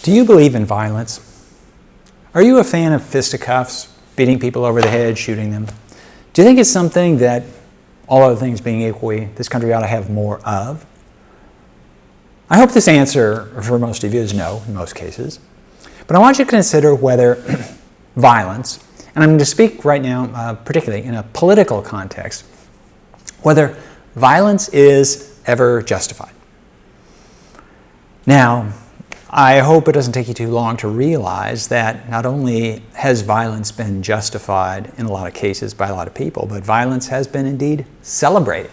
Do you believe in violence? Are you a fan of fisticuffs, beating people over the head, shooting them? Do you think it's something that, all other things being equal, this country ought to have more of? I hope this answer for most of you is no, in most cases. But I want you to consider whether violence, and I'm going to speak right now particularly in a political context, whether violence is ever justified. Now, I hope it doesn't take you too long to realize that not only has violence been justified in a lot of cases by a lot of people, but violence has been indeed celebrated.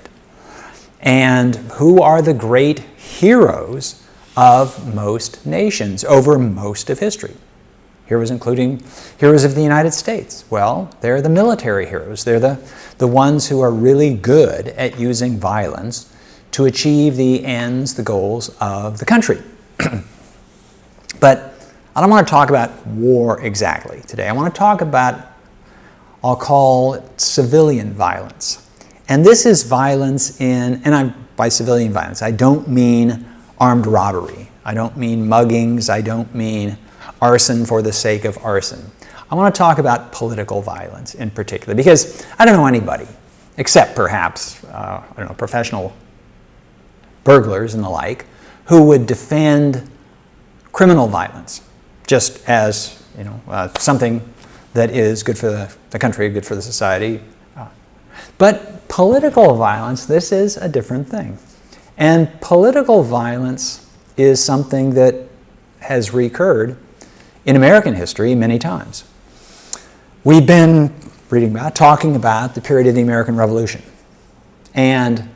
And who are the great heroes of most nations over most of history? Heroes including heroes of the United States. Well, they're the military heroes. They're the ones who are really good at using violence to achieve the ends, the goals of the country. But I don't want to talk about war exactly today. I want to talk about, I'll call it civilian violence. And this is violence by civilian violence, I don't mean armed robbery. I don't mean muggings. I don't mean arson for the sake of arson. I want to talk about political violence in particular, because I don't know anybody, except perhaps, professional burglars and the like, who would defend criminal violence just as something that is good for the country, good for the society. But political violence, this is a different thing. And political violence is something that has recurred in American history many times. We've been talking about the period of the American Revolution. And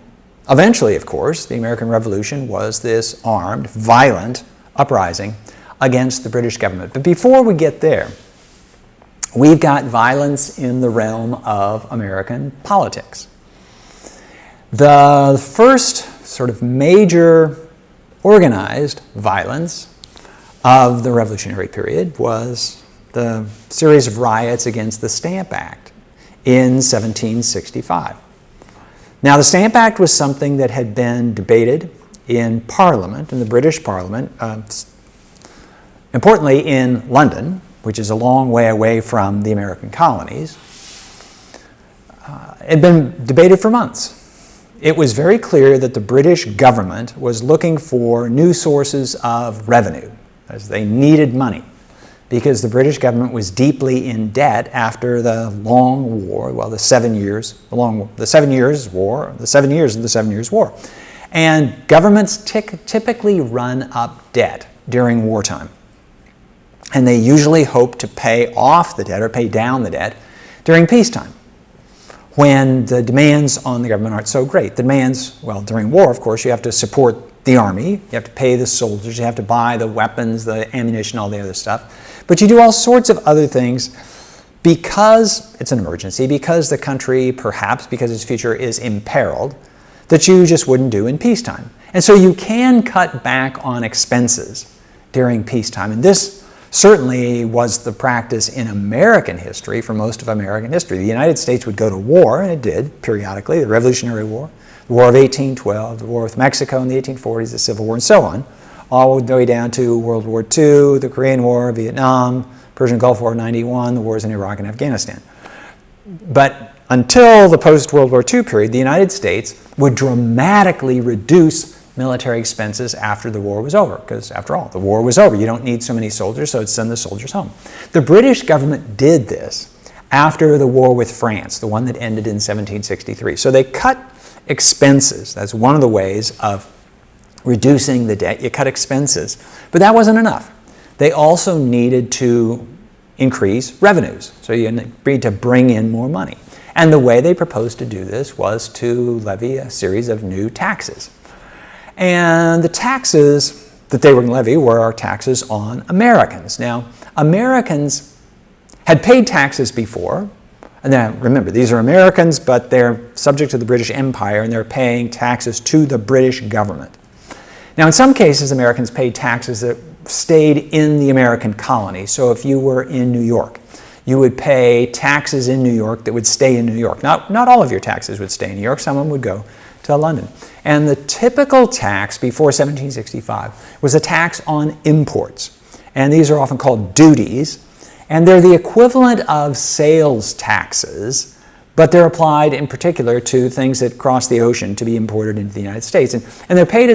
eventually, of course, the American Revolution was this armed, violent uprising against the British government. But before we get there, we've got violence in the realm of American politics. The first sort of major organized violence of the Revolutionary period was the series of riots against the Stamp Act in 1765. Now, the Stamp Act was something that had been debated in Parliament, in the British Parliament, importantly in London, which is a long way away from the American colonies. It had been debated for months. It was very clear that the British government was looking for new sources of revenue, as they needed money, because the British government was deeply in debt after the long war, the 7 years of the 7 Years' War. And governments typically run up debt during wartime. And they usually hope to pay off the debt or pay down the debt during peacetime, when the demands on the government aren't so great. The demands, during war, of course, you have to support the army, you have to pay the soldiers, you have to buy the weapons, the ammunition, all the other stuff. But you do all sorts of other things because it's an emergency, because the country, perhaps because its future is imperiled, that you just wouldn't do in peacetime. And so you can cut back on expenses during peacetime. And this certainly was the practice in American history for most of American history. The United States would go to war, and it did periodically, the Revolutionary War, the War of 1812, the War with Mexico in the 1840s, the Civil War, and so on, all the way down to World War II, the Korean War, Vietnam, Persian Gulf War 91, the wars in Iraq and Afghanistan. But until the post-World War II period, the United States would dramatically reduce military expenses after the war was over, because after all, the war was over. You don't need so many soldiers, so send the soldiers home. The British government did this after the war with France, the one that ended in 1763. So they cut expenses. That's one of the ways of reducing the debt. You cut expenses. But that wasn't enough. They also needed to increase revenues. So you agreed to bring in more money. And the way they proposed to do this was to levy a series of new taxes. And the taxes that they were going to levy were taxes on Americans. Now, Americans had paid taxes before. And now, remember, these are Americans, but they're subject to the British Empire, and they're paying taxes to the British government. Now, in some cases, Americans paid taxes that stayed in the American colony. So if you were in New York, you would pay taxes in New York that would stay in New York. Not all of your taxes would stay in New York. Some of them would go to London. And the typical tax before 1765 was a tax on imports. and these are often called duties, and they're the equivalent of sales taxes, but they're applied in particular to things that cross the ocean to be imported into the United States. And they're paid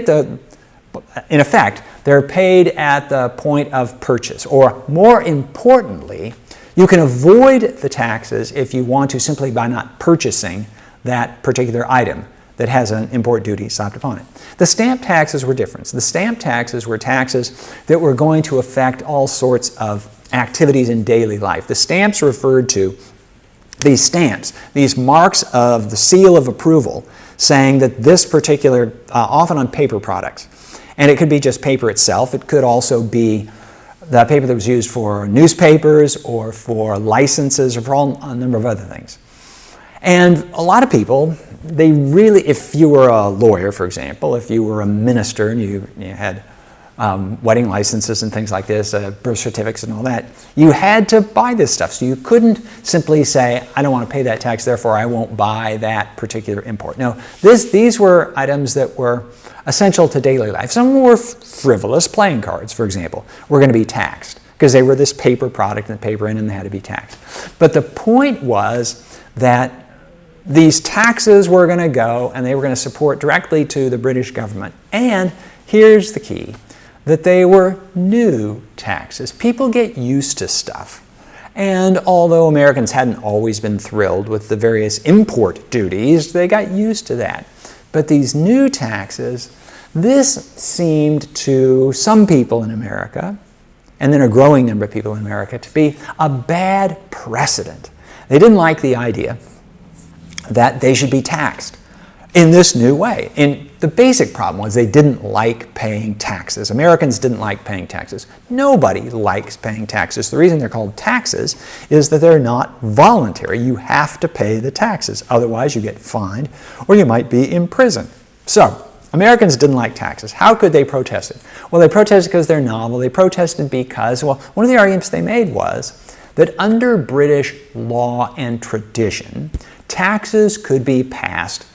in effect, they're paid at the point of purchase, or more importantly, you can avoid the taxes if you want to simply by not purchasing that particular item that has an import duty slapped upon it. The stamp taxes were different. The stamp taxes were taxes that were going to affect all sorts of activities in daily life. The stamps referred to these stamps, these marks of the seal of approval, saying that this particular, often on paper products, and it could be just paper itself, it could also be the paper that was used for newspapers or for licenses or for a number of other things. And a lot of people, they really, if you were a lawyer, for example, if you were a minister and you had wedding licenses and things like this, birth certificates and all that, you had to buy this stuff. So you couldn't simply say, I don't want to pay that tax, therefore I won't buy that particular import. No, these were items that were essential to daily life. Some were frivolous. Playing cards, for example, were going to be taxed because they were this paper product and paper in and they had to be taxed. But the point was that these taxes were going to go and they were going to support directly to the British government. And here's the key, that they were new taxes. People get used to stuff. And although Americans hadn't always been thrilled with the various import duties, they got used to that. But these new taxes, this seemed to some people in America, and then a growing number of people in America, to be a bad precedent. They didn't like the idea that they should be taxed in this new way. And the basic problem was they didn't like paying taxes. Americans didn't like paying taxes. Nobody likes paying taxes. The reason they're called taxes is that they're not voluntary. You have to pay the taxes. Otherwise, you get fined or you might be imprisoned. So, Americans didn't like taxes. How could they protest it? Well, they protested because they're novel. They protested because, well, one of the arguments they made was that under British law and tradition, taxes could be passed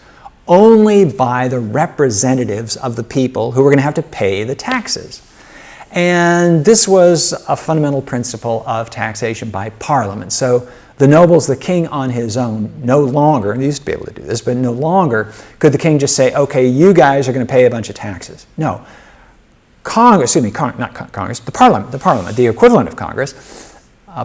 only by the representatives of the people who were going to have to pay the taxes. And this was a fundamental principle of taxation by Parliament. So the nobles, the king on his own, no longer, and he used to be able to do this, but no longer could the king just say, okay, you guys are going to pay a bunch of taxes. No. Congress, not Congress, the Parliament, the equivalent of Congress,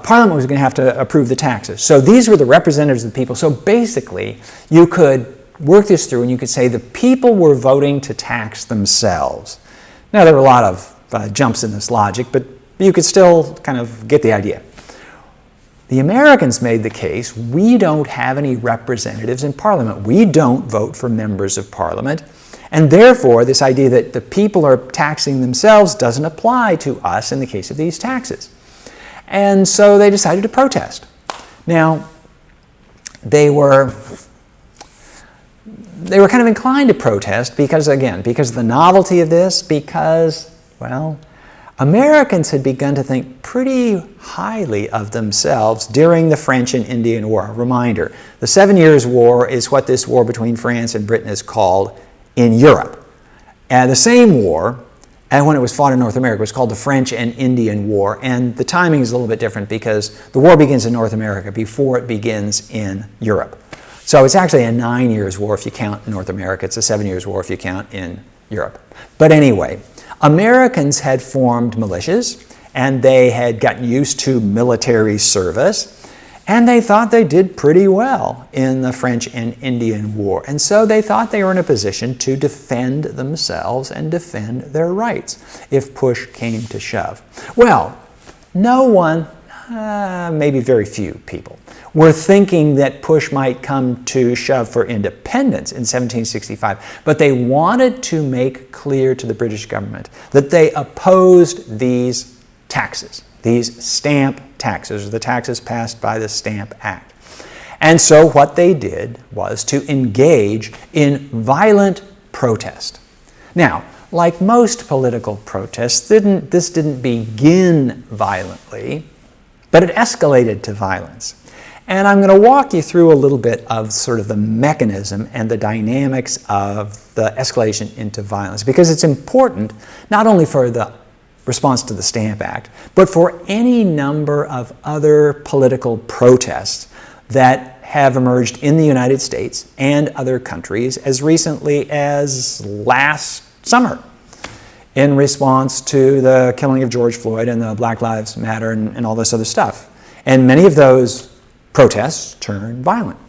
Parliament was going to have to approve the taxes. So these were the representatives of the people. So basically, you could work this through and you could say the people were voting to tax themselves. Now, there were a lot of jumps in this logic, but you could still kind of get the idea. The Americans made the case, we don't have any representatives in Parliament. We don't vote for members of Parliament. And therefore, this idea that the people are taxing themselves doesn't apply to us in the case of these taxes. And so they decided to protest. Now, they were kind of inclined to protest because, again, because of the novelty of this, because, well, Americans had begun to think pretty highly of themselves during the French and Indian War. Reminder, the 7 Years' War is what this war between France and Britain is called in Europe. And the same war, and when it was fought in North America, it was called the French and Indian War. And the timing is a little bit different because the war begins in North America before it begins in Europe. So it's actually a 9 Years' War if you count in North America. It's a 7 Years' War if you count in Europe. But anyway, Americans had formed militias, and they had gotten used to military service, and they thought they did pretty well in the French and Indian War. And so they thought they were in a position to defend themselves and defend their rights if push came to shove. Well, no one, maybe very few people, were thinking that push might come to shove for independence in 1765, but they wanted to make clear to the British government that they opposed these taxes, these stamp taxes, or the taxes passed by the Stamp Act. And so what they did was to engage in violent protest. Now, like most political protests, this didn't begin violently, but it escalated to violence. And I'm going to walk you through a little bit of sort of the mechanism and the dynamics of the escalation into violence, because it's important not only for the response to the Stamp Act, but for any number of other political protests that have emerged in the United States and other countries as recently as last summer in response to the killing of George Floyd and the Black Lives Matter and all this other stuff. And many of those protests turned violent.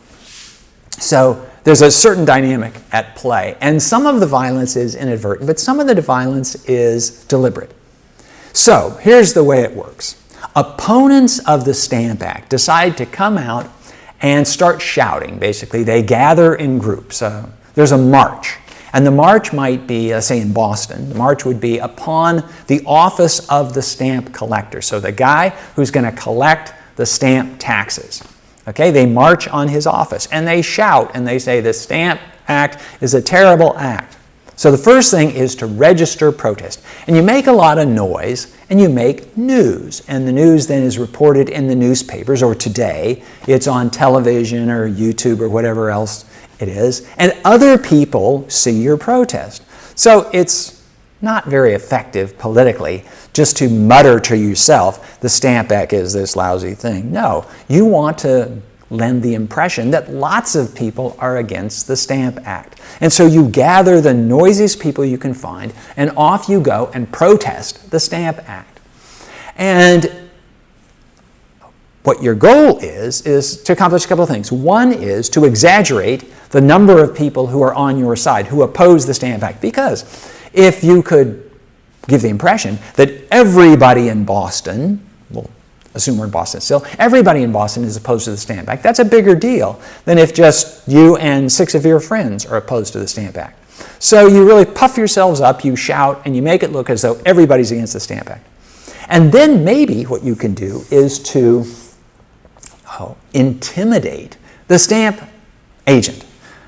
So there's a certain dynamic at play. And some of the violence is inadvertent, but some of the violence is deliberate. So here's the way it works. Opponents of the Stamp Act decide to come out and start shouting. Basically, they gather in groups. There's a march. And the march might be, say in Boston, the march would be upon the office of the stamp collector. So the guy who's going to collect the stamp taxes. Okay, they march on his office and they shout and they say the Stamp Act is a terrible act. So the first thing is to register protest. And you make a lot of noise and you make news. And the news then is reported in the newspapers, or today it's on television or YouTube or whatever else it is. And other people see your protest. So it's not very effective politically just to mutter to yourself, the Stamp Act is this lousy thing. No, you want to lend the impression that lots of people are against the Stamp Act. And so you gather the noisiest people you can find, and off you go and protest the Stamp Act. And what your goal is to accomplish a couple of things. One is to exaggerate the number of people who are on your side, who oppose the Stamp Act. Because if you could give the impression that everybody in Boston, we'll assume we're in Boston still, everybody in Boston is opposed to the Stamp Act, that's a bigger deal than if just you and 6 of your friends are opposed to the Stamp Act. So you really puff yourselves up, you shout, and you make it look as though everybody's against the Stamp Act. And then maybe what you can do is to intimidate the stamp agent,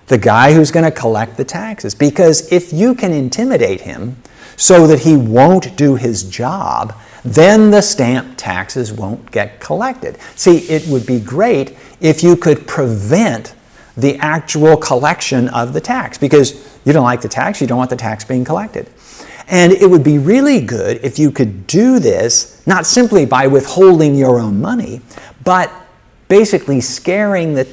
the guy who's going to collect the taxes. Because if you can intimidate him so that he won't do his job, then the stamp taxes won't get collected. See, it would be great if you could prevent the actual collection of the tax, because you don't like the tax, you don't want the tax being collected. And it would be really good if you could do this, not simply by withholding your own money, but basically scaring the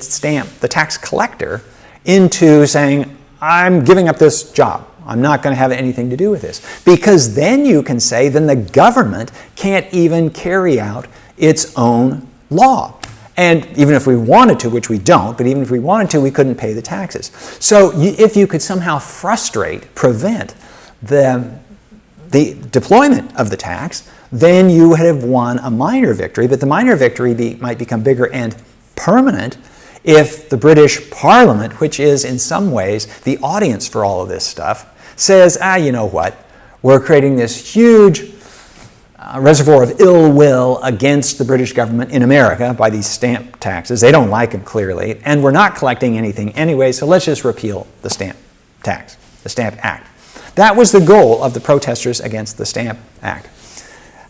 tax collector into saying, I'm giving up this job. I'm not going to have anything to do with this. Because then you can say, then the government can't even carry out its own law. And even if we wanted to, which we don't, but even if we wanted to, we couldn't pay the taxes. So if you could somehow prevent the deployment of the tax, then you would have won a minor victory. But the minor victory might become bigger and permanent if the British Parliament, which is in some ways the audience for all of this stuff, says, you know what, we're creating this huge reservoir of ill will against the British government in America by these stamp taxes. They don't like them, clearly, and we're not collecting anything anyway, so let's just repeal the stamp tax, the Stamp Act. That was the goal of the protesters against the Stamp Act.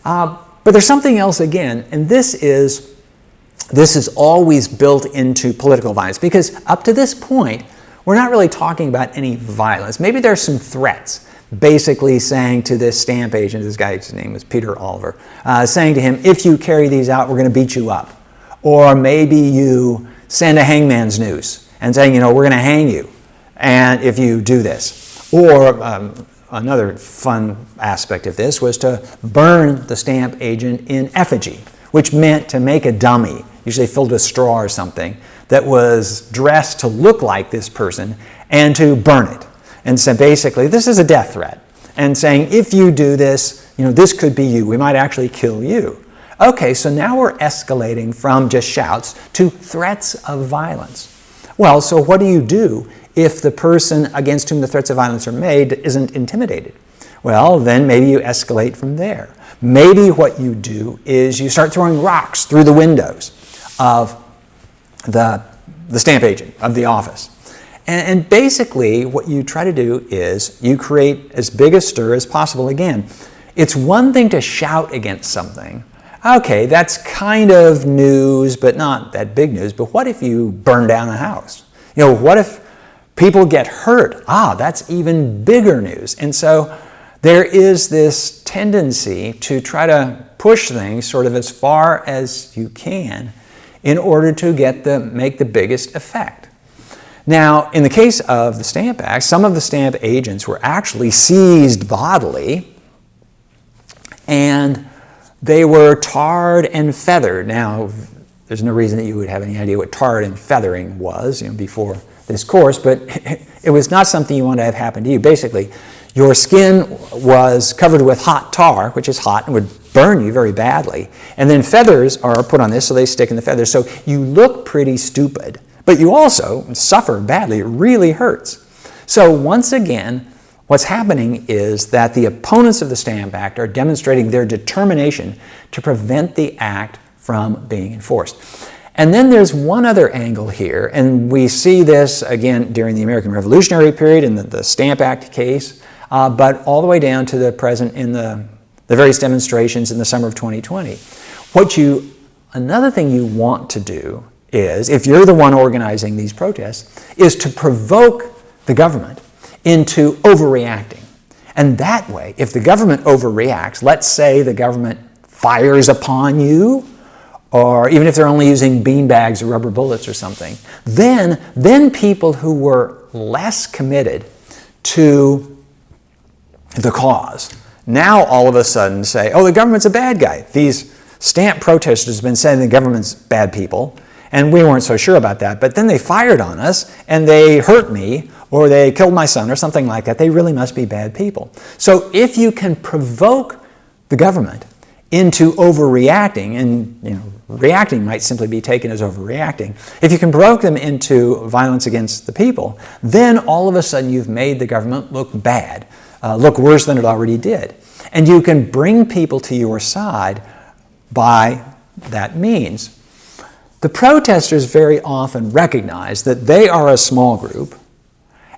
But there's something else again, and this is always built into political violence, because up to this point, we're not really talking about any violence. Maybe there's some threats, basically saying to this stamp agent, this guy's name was Peter Oliver, saying to him, if you carry these out, we're going to beat you up. Or maybe you send a hangman's noose and saying, we're going to hang you and if you do this. Or another fun aspect of this was to burn the stamp agent in effigy, which meant to make a dummy, usually filled with straw or something, that was dressed to look like this person, and to burn it. And so basically, this is a death threat. And saying, if you do this, this could be you. We might actually kill you. Okay, so now we're escalating from just shouts to threats of violence. Well, so what do you do if the person against whom the threats of violence are made isn't intimidated? Well, then maybe you escalate from there. Maybe what you do is you start throwing rocks through the windows of the stamp agent, of the office. And basically what you try to do is you create as big a stir as possible. Again, it's one thing to shout against something. Okay, that's kind of news, but not that big news. But what if you burn down a house? What if people get hurt? That's even bigger news. And so there is this tendency to try to push things sort of as far as you can in order to make the biggest effect. Now, in the case of the Stamp Act, some of the stamp agents were actually seized bodily, and they were tarred and feathered. Now, there's no reason that you would have any idea what tarred and feathering was, before this course, but it was not something you wanted to have happen to you. Basically, your skin was covered with hot tar, which is hot and would burn you very badly. And then feathers are put on this, so they stick in the feathers. So you look pretty stupid, but you also suffer badly. It really hurts. So once again, what's happening is that the opponents of the Stamp Act are demonstrating their determination to prevent the act from being enforced. And then there's one other angle here, and we see this again during the American Revolutionary period in the Stamp Act case, but all the way down to the present in the various demonstrations in the summer of 2020. Another thing you want to do is, if you're the one organizing these protests, is to provoke the government into overreacting. And that way, if the government overreacts, let's say the government fires upon you, or even if they're only using beanbags or rubber bullets or something, then people who were less committed to the cause now all of a sudden say, oh, the government's a bad guy. These stamp protesters have been saying the government's bad people, and we weren't so sure about that, but then they fired on us, and they hurt me, or they killed my son, or something like that. They really must be bad people. So if you can provoke the government into overreacting, and reacting might simply be taken as overreacting. If you can provoke them into violence against the people, then all of a sudden you've made the government look bad, look worse than it already did. And you can bring people to your side by that means. The protesters very often recognize that they are a small group,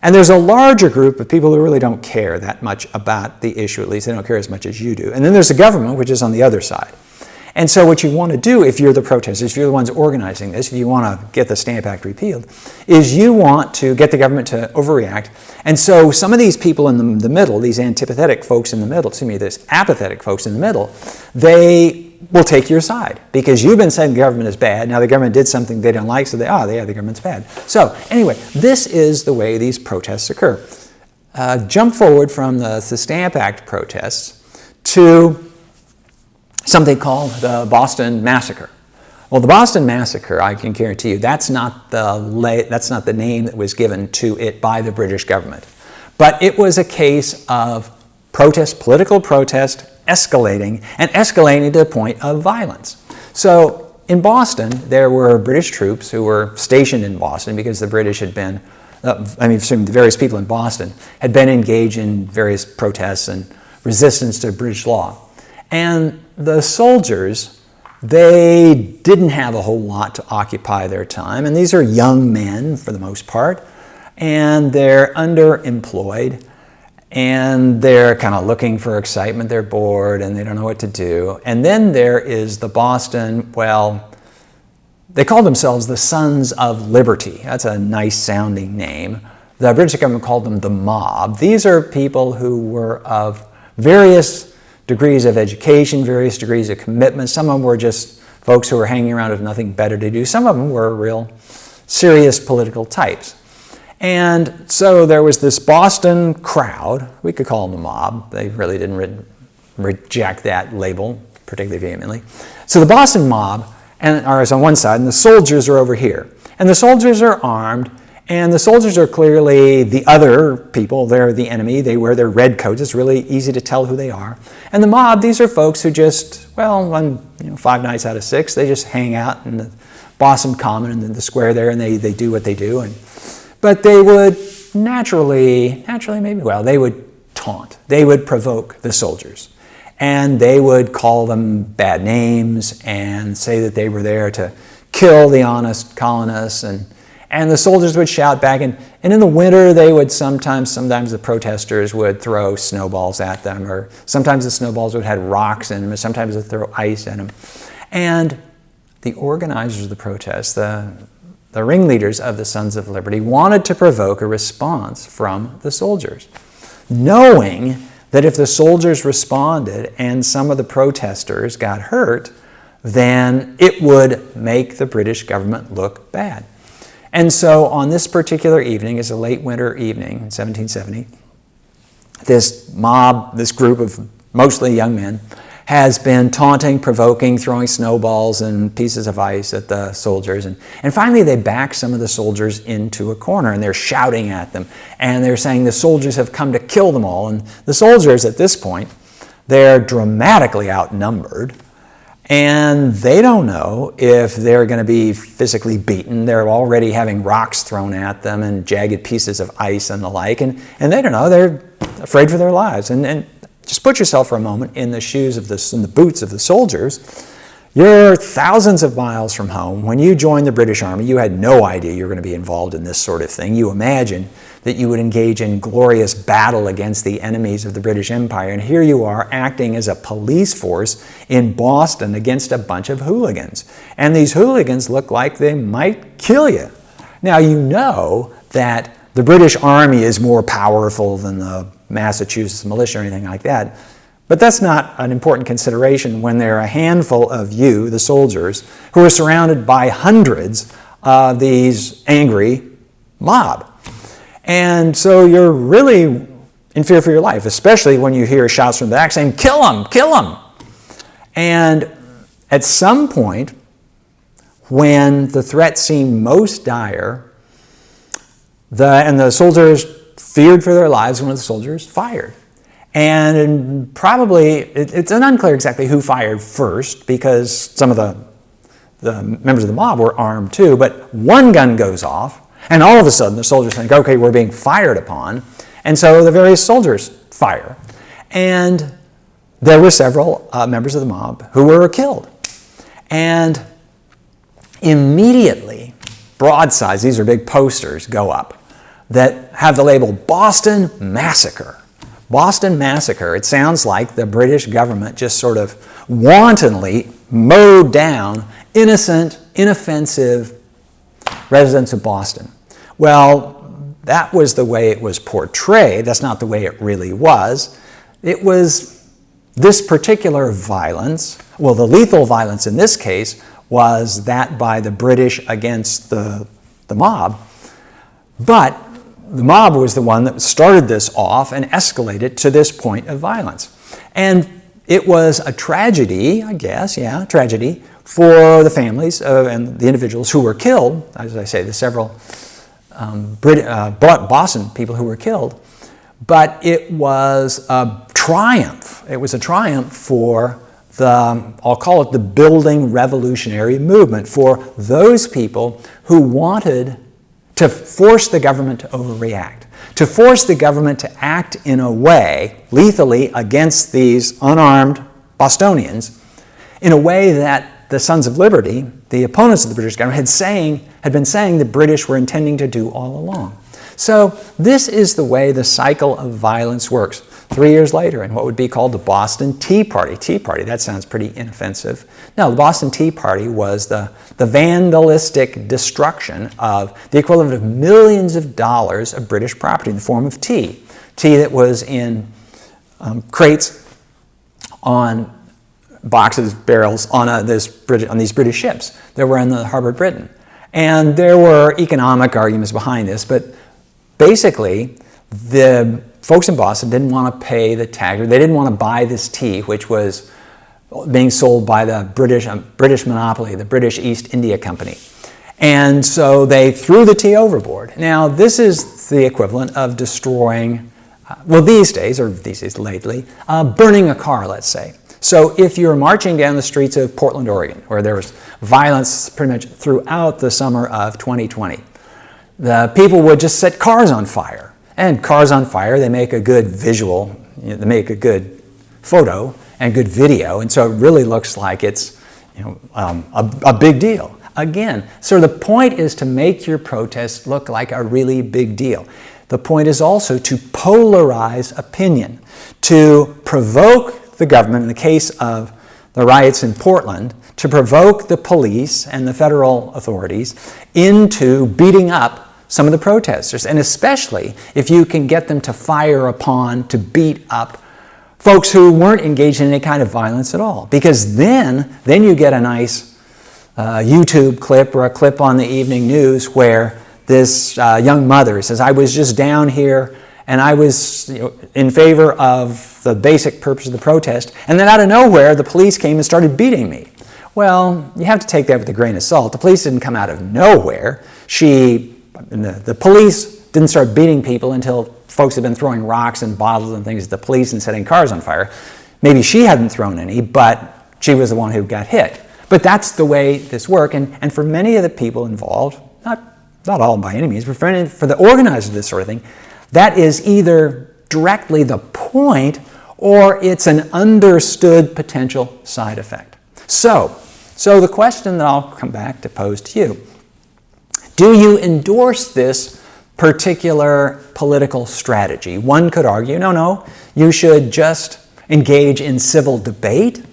and there's a larger group of people who really don't care that much about the issue, at least they don't care as much as you do. And then there's the government, which is on the other side. And so what you want to do, if you're the protesters, if you're the ones organizing this, if you want to get the Stamp Act repealed, is you want to get the government to overreact. And so some of these people in the middle, these antipathetic folks in the middle, this apathetic folks in the middle, they will take your side because you've been saying the government is bad. Now the government did something they don't like, so the government's bad. So anyway, this is the way these protests occur. Jump forward from the Stamp Act protests to something called the Boston Massacre. Well, the Boston Massacre, I can guarantee you, that's not the name that was given to it by the British government. But it was a case of protest, political protest, escalating to the point of violence. So in Boston, there were British troops who were stationed in Boston because the British had been, the various people in Boston had been engaged in various protests and resistance to British law. And the soldiers, they didn't have a whole lot to occupy their time. And these are young men for the most part. And they're underemployed. And they're kind of looking for excitement. They're bored and they don't know what to do. And then there is the Boston, they call themselves the Sons of Liberty. That's a nice sounding name. The British government called them the mob. These are people who were of various degrees of education, various degrees of commitment. Some of them were just folks who were hanging around with nothing better to do. Some of them were real serious political types. And so there was this Boston crowd. We could call them the mob. They really didn't reject that label particularly vehemently. So the Boston mob is on one side, and the soldiers are over here. And the soldiers are armed, and the soldiers are clearly the other people. They're the enemy. They wear their red coats. It's really easy to tell who they are. And the mob, these are folks who just, on 5 nights out of 6, they just hang out in the Boston Common and the square there, and they do what they do. But they would they would taunt. They would provoke the soldiers. And they would call them bad names and say that they were there to kill the honest colonists. And the soldiers would shout back. And in the winter, they would sometimes the protesters would throw snowballs at them. Or sometimes the snowballs would have rocks in them. Or sometimes they'd throw ice at them. And the organizers of the protests, the ringleaders of the Sons of Liberty, wanted to provoke a response from the soldiers, knowing that if the soldiers responded and some of the protesters got hurt, then it would make the British government look bad. And so on this particular evening, it's a late winter evening in 1770, this mob, this group of mostly young men, has been taunting, provoking, throwing snowballs and pieces of ice at the soldiers. And finally they back some of the soldiers into a corner and they're shouting at them. And they're saying the soldiers have come to kill them all. And the soldiers at this point, they're dramatically outnumbered. And they don't know if they're going to be physically beaten. They're already having rocks thrown at them and jagged pieces of ice and the like. And they don't know. They're afraid for their lives. And just put yourself for a moment in the shoes of in the boots of the soldiers. You're thousands of miles from home. When you joined the British Army, you had no idea you were going to be involved in this sort of thing. You imagined that you would engage in glorious battle against the enemies of the British Empire. And here you are acting as a police force in Boston against a bunch of hooligans. And these hooligans look like they might kill you. Now, you know that the British Army is more powerful than the Massachusetts militia or anything like that. But that's not an important consideration when there are a handful of you, the soldiers, who are surrounded by hundreds of these angry mob. And so you're really in fear for your life, especially when you hear shouts from the back saying, "Kill him, kill him!" And at some point, when the threat seemed most dire, the soldiers feared for their lives, one of the soldiers fired. And probably, it's unclear exactly who fired first, because some of the members of the mob were armed too, but one gun goes off, and all of a sudden the soldiers think, okay, we're being fired upon. And so the various soldiers fire. And there were several members of the mob who were killed. And immediately, broadsides, these are big posters, go up that have the label Boston Massacre. Boston Massacre. It sounds like the British government just sort of wantonly mowed down innocent, inoffensive residents of Boston. Well, that was the way it was portrayed. That's not the way it really was. It was this particular violence, well, the lethal violence in this case was that by the British against the mob, but the mob was the one that started this off and escalated to this point of violence. And it was a tragedy, I guess, tragedy for the families and the individuals who were killed. As I say, the several Boston people who were killed. But it was a triumph. It was a triumph for I'll call it the building revolutionary movement, for those people who wanted to force the government to overreact, to force the government to act in a way, lethally against these unarmed Bostonians, in a way that the Sons of Liberty, the opponents of the British government, had been saying the British were intending to do all along. So this is the way the cycle of violence works. 3 years later, in what would be called the Boston Tea Party. Tea Party, that sounds pretty inoffensive. No, the Boston Tea Party was the vandalistic destruction of the equivalent of millions of dollars of British property in the form of tea. Tea that was in crates, on boxes, barrels, on these British ships that were in the harbor of Britain. And there were economic arguments behind this, but basically the folks in Boston didn't want to pay the tax, or they didn't want to buy this tea, which was being sold by the British monopoly, the British East India Company. And so they threw the tea overboard. Now, this is the equivalent of destroying, these days lately, burning a car, let's say. So if you're marching down the streets of Portland, Oregon, where there was violence pretty much throughout the summer of 2020, the people would just set cars on fire. And cars on fire, they make a good visual, they make a good photo and good video, and so it really looks like it's a big deal. Again, so the point is to make your protest look like a really big deal. The point is also to polarize opinion, to provoke the government, in the case of the riots in Portland, to provoke the police and the federal authorities into beating up some of the protesters, and especially if you can get them to fire upon, to beat up folks who weren't engaged in any kind of violence at all. Because then you get a nice YouTube clip or a clip on the evening news where this young mother says, I was just down here and I was in favor of the basic purpose of the protest, and then out of nowhere the police came and started beating me. Well, you have to take that with a grain of salt. The police didn't come out of nowhere. The police didn't start beating people until folks had been throwing rocks and bottles and things at the police and setting cars on fire. Maybe she hadn't thrown any, but she was the one who got hit. But that's the way this worked, and for many of the people involved, not all by any means, but for the organizers of this sort of thing, that is either directly the point or it's an understood potential side effect. So the question that I'll come back to pose to you, do you endorse this particular political strategy? One could argue, no, you should just engage in civil debate.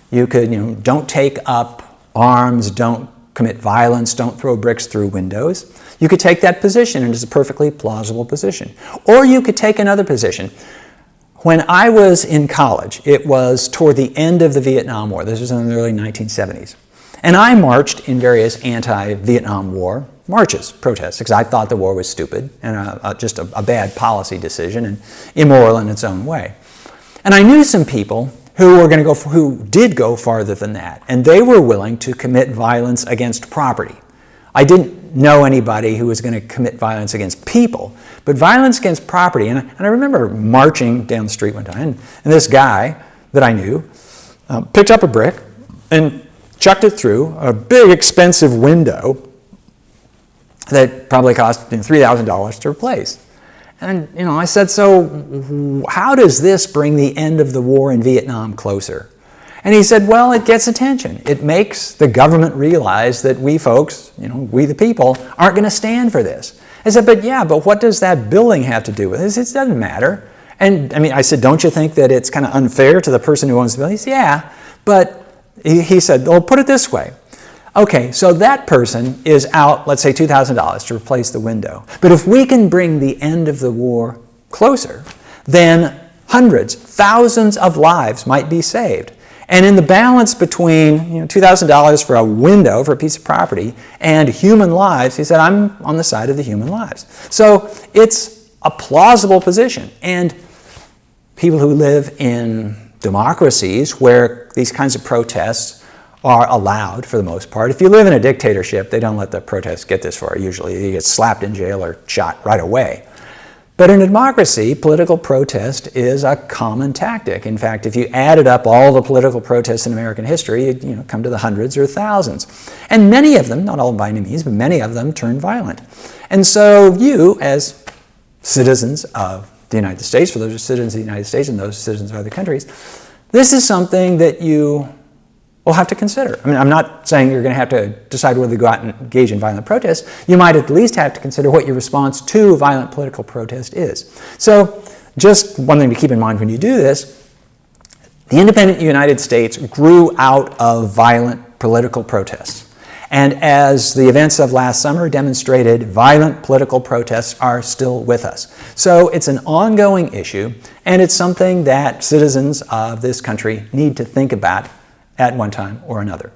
You could, don't take up arms, don't commit violence, don't throw bricks through windows. You could take that position, and it's a perfectly plausible position. Or you could take another position. When I was in college, it was toward the end of the Vietnam War. This was in the early 1970s. And I marched in various anti-Vietnam War marches, protests, because I thought the war was stupid and just a bad policy decision and immoral in its own way. And I knew some people who did go farther than that, and they were willing to commit violence against property. I didn't know anybody who was going to commit violence against people, but violence against property. And I remember marching down the street one time, and this guy that I knew picked up a brick and chucked it through a big expensive window that probably cost $3,000 to replace. And I said, so how does this bring the end of the war in Vietnam closer? And he said, well, it gets attention. It makes the government realize that we folks, we the people, aren't going to stand for this. I said, but what does that building have to do with this? It doesn't matter. And I said, don't you think that it's kind of unfair to the person who owns the building? He said, yeah, but he said, well, put it this way. Okay, so that person is out, let's say $2,000 to replace the window. But if we can bring the end of the war closer, then hundreds, thousands of lives might be saved. And in the balance between $2,000 for a window, for a piece of property, and human lives, he said, I'm on the side of the human lives. So it's a plausible position. And people who live in democracies where these kinds of protests are allowed for the most part. If you live in a dictatorship, they don't let the protests get this far. Usually you get slapped in jail or shot right away. But in a democracy, political protest is a common tactic. In fact, if you added up all the political protests in American history, you'd come to the hundreds or thousands. And many of them, not all by any means, but many of them turn violent. And so you, as citizens of the United States, for those who are citizens of the United States and those citizens of other countries, this is something that you will have to consider. I'm not saying you're going to have to decide whether to go out and engage in violent protest. You might at least have to consider what your response to violent political protest is. So just one thing to keep in mind when you do this, the independent United States grew out of violent political protests. And as the events of last summer demonstrated, violent political protests are still with us. So it's an ongoing issue, and it's something that citizens of this country need to think about at one time or another.